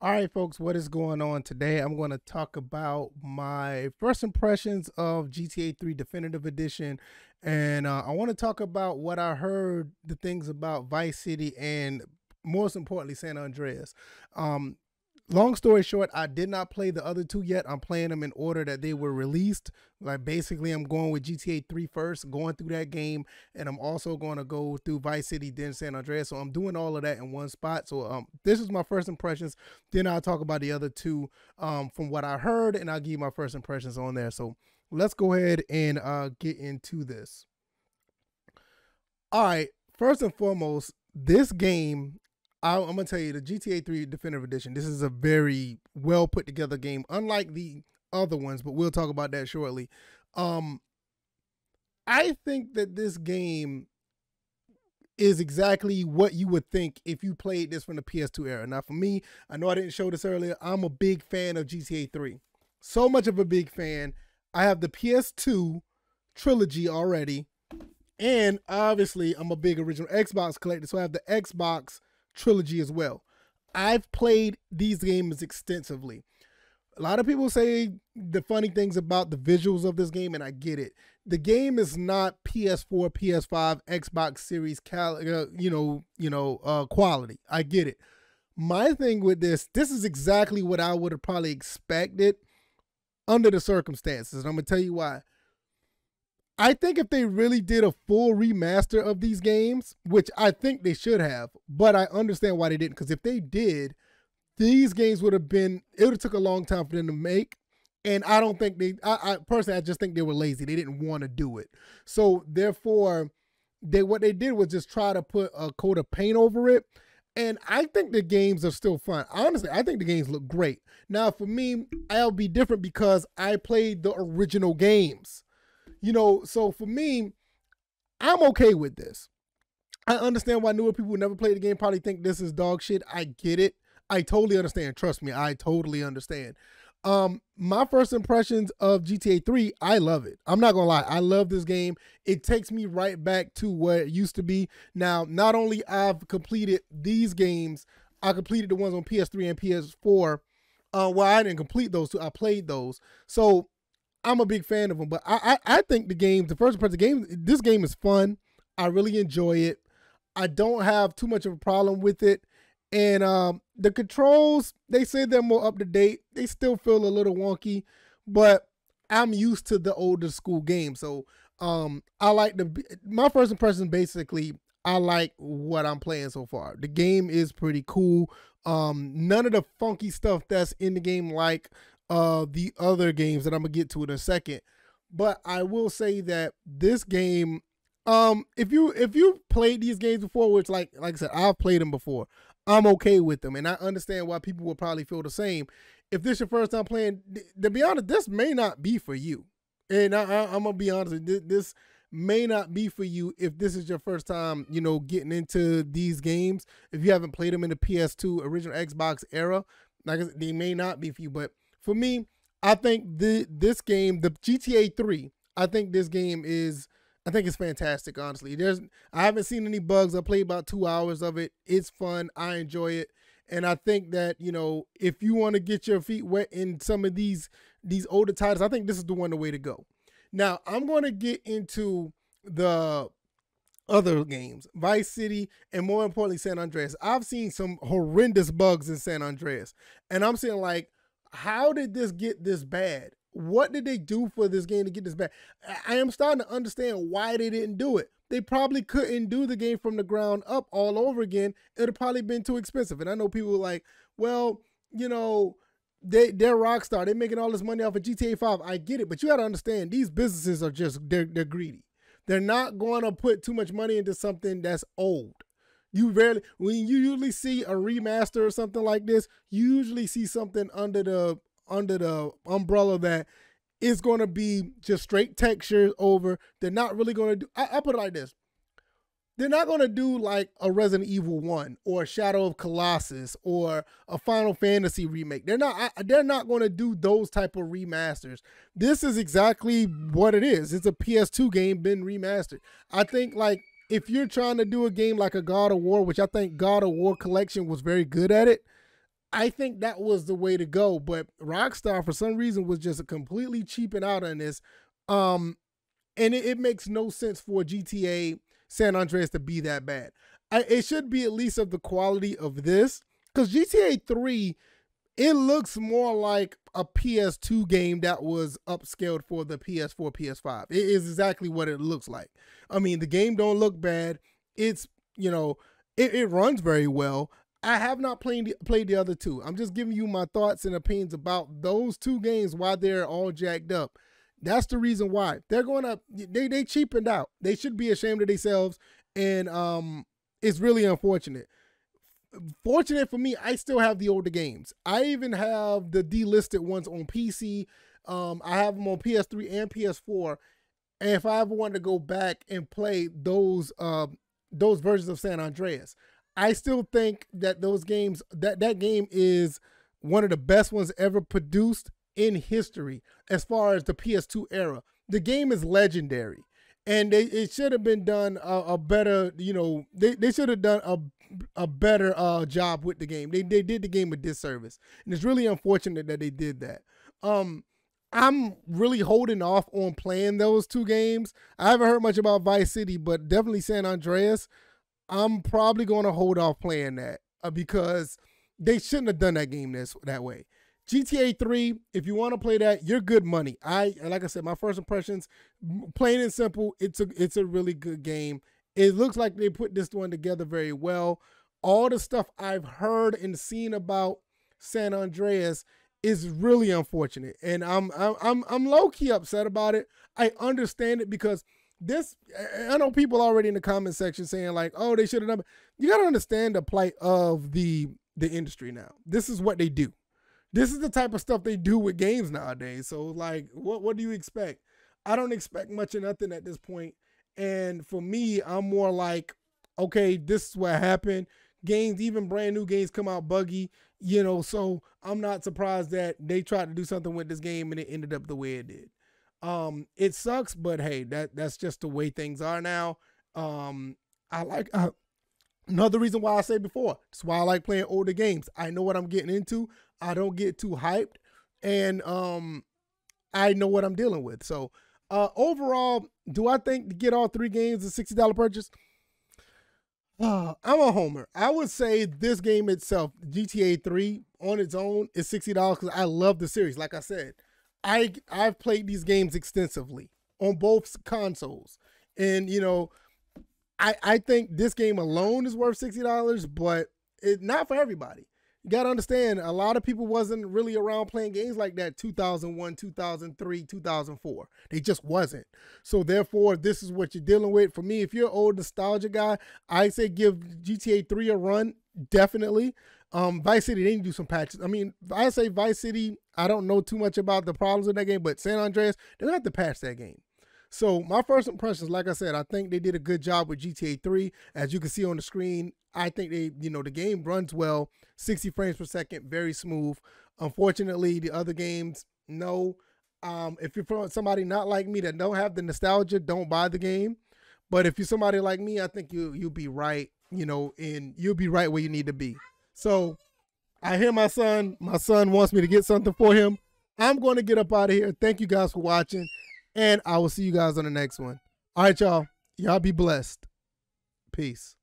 All right, folks, what is going on today? I'm going to talk about my first impressions of GTA 3 Definitive Edition. And I want to talk about what I heard, the things about Vice City, and most importantly, San Andreas. Um, Long story short, I did not play the other two yet. I'm playing them in order that they were released. Like basically, I'm going with GTA 3 first, going through that game, and I'm also going to go through Vice City, then San Andreas. So I'm doing all of that in one spot. So this is my first impressions. Then I'll talk about the other two from what I heard, and I'll give you my first impressions on there. So let's go ahead and get into this. All right, first and foremost, this game I'm gonna tell you the GTA 3 Definitive Edition. This is a very well put together game, unlike the other ones, but we'll talk about that shortly. Um, I think that this game is exactly what you would think if you played this from the PS2 era. Now, for me, I know I didn't show this earlier. I'm a big fan of GTA 3. So much of a big fan. I have the PS2 trilogy already, and obviously, I'm a big original Xbox collector, so I have the Xbox trilogy as well. I've played these games extensively. A lot of people say the funny things about the visuals of this game, and I get it. The game is not PS4, PS5, Xbox Series, quality. I get it. My thing with this is exactly what I would have probably expected under the circumstances, and I'm gonna tell you why. I think if they really did a full remaster of these games, which I think they should have, but I understand why they didn't, because if they did, these games would have been, it would have took a long time for them to make, and I don't think I personally, I just think they were lazy. They didn't want to do it. So therefore, what they did was just try to put a coat of paint over it, and I think the games are still fun. Honestly, I think the games look great. Now, for me, I'll be different because I played the original games. So for me, I'm okay with this. I understand why newer people who never played the game probably think this is dog shit. I get it. I totally understand. Trust me, I totally understand. My first impressions of GTA 3, I love it. I'm not gonna lie, I love this game. It takes me right back to where it used to be. Now, not only I've completed these games, I completed the ones on PS3 and PS4. Well, I didn't complete those two. I played those. So I'm a big fan of them, but I think the first part of the game, this game is fun. I really enjoy it. I don't have too much of a problem with it. And the controls, they say they're more up to date. They still feel a little wonky, but I'm used to the older school games. So I like my first impression, basically, I like what I'm playing so far. The game is pretty cool. None of the funky stuff that's in the game like the other games that I'm gonna get to in a second, but I will say that this game, if you played these games before, which like I said, I've played them before, I'm okay with them, and I understand why people will probably feel the same. If this is your first time playing, to be honest, this may not be for you, and I'm gonna be honest, this may not be for you if this is your first time, getting into these games. If you haven't played them in the PS2 original Xbox era, like I said, they may not be for you, but for me, I think this game, the GTA 3, I think this game is, I think it's fantastic, honestly. I haven't seen any bugs. I played about 2 hours of it. It's fun. I enjoy it. And I think that, if you want to get your feet wet in some of these older titles, I think this is the way to go. Now, I'm going to get into the other games, Vice City, and more importantly, San Andreas. I've seen some horrendous bugs in San Andreas. And I'm saying, like, how did this get this bad? What did they do for this game to get this bad? I am starting to understand why they didn't do it. They probably couldn't do the game from the ground up all over again. It would have probably been too expensive. And I know people were like, well, they're Rockstar. They're making all this money off of GTA 5. I get it, but you got to understand, these businesses are they're greedy. They're not going to put too much money into something that's old. When you usually see a remaster or something like this, you usually see something under the umbrella that is going to be just straight textures over. They're not really going to do, I put it like this. They're not going to do like a Resident Evil 1 or Shadow of Colossus or a Final Fantasy remake. They're not going to do those type of remasters. This is exactly what it is. It's a PS2 game been remastered. I think, like, if you're trying to do a game like a God of War, which I think God of War Collection was very good at it, I think that was the way to go. But Rockstar, for some reason, was just completely cheaping out on this. And it makes no sense for GTA San Andreas to be that bad. It should be at least of the quality of this, because GTA 3, it looks more like a PS2 game that was upscaled for the PS4, PS5. It is exactly what it looks like. I mean, the game don't look bad. It's, it runs very well. I have not played the other two. I'm just giving you my thoughts and opinions about those two games, why they're all jacked up. That's the reason why. They're going to, they cheapened out. They should be ashamed of themselves, and it's really unfortunate. Fortunate for me, I still have the older games. I even have the delisted ones on PC. I have them on PS3 and PS4. And if I ever want to go back and play those versions of San Andreas, I still think that those games, that game is one of the best ones ever produced in history as far as the PS2 era. The game is legendary, and it should have been done a better, they should have done a better job with the game. They did the game a disservice, and it's really unfortunate that they did that. I'm really holding off on playing those two games. I haven't heard much about Vice City, but definitely San Andreas. I'm probably going to hold off playing that because they shouldn't have done that game that way. GTA 3, if you want to play that, you're good money. Like I said, my first impressions, plain and simple, it's a really good game. It looks like they put this one together very well. All the stuff I've heard and seen about San Andreas is really unfortunate, and I'm low key upset about it. I understand it because I know people already in the comment section saying like, oh, they should have done it. You got to understand the plight of the industry now. This is what they do. This is the type of stuff they do with games nowadays. So like, what do you expect? I don't expect much of nothing at this point. And for me, I'm more like, okay, this is what happened. Games, even brand new games, come out buggy, so I'm not surprised that they tried to do something with this game and it ended up the way it did. It sucks, but hey, that's just the way things are now. I like another reason why I said before, that's why I like playing older games. I know what I'm getting into. I don't get too hyped, and I know what I'm dealing with. So overall, do I think to get all three games a $60 purchase? I'm a homer. I would say this game itself, GTA 3 on its own, is $60 because I love the series. Like I said, I've played these games extensively on both consoles, and I think this game alone is worth $60, but it's not for everybody. You got to understand, a lot of people wasn't really around playing games like that 2001, 2003, 2004. They just wasn't. So therefore, this is what you're dealing with. For me, if you're an old nostalgia guy, I say give GTA 3 a run, definitely. Vice City, they need to do some patches. I mean, I say Vice City, I don't know too much about the problems with that game, but San Andreas, they're going to have to patch that game. So my first impressions, like I said, I think they did a good job with GTA 3. As you can see on the screen, I think the game runs well, 60 frames per second, very smooth. Unfortunately, the other games, no. If you're somebody not like me that don't have the nostalgia, don't buy the game. But if you're somebody like me, I think you'll be right, and you'll be right where you need to be. So I hear my son wants me to get something for him. I'm going to get up out of here. Thank you guys for watching, and I will see you guys on the next one. All right, y'all. Y'all be blessed. Peace.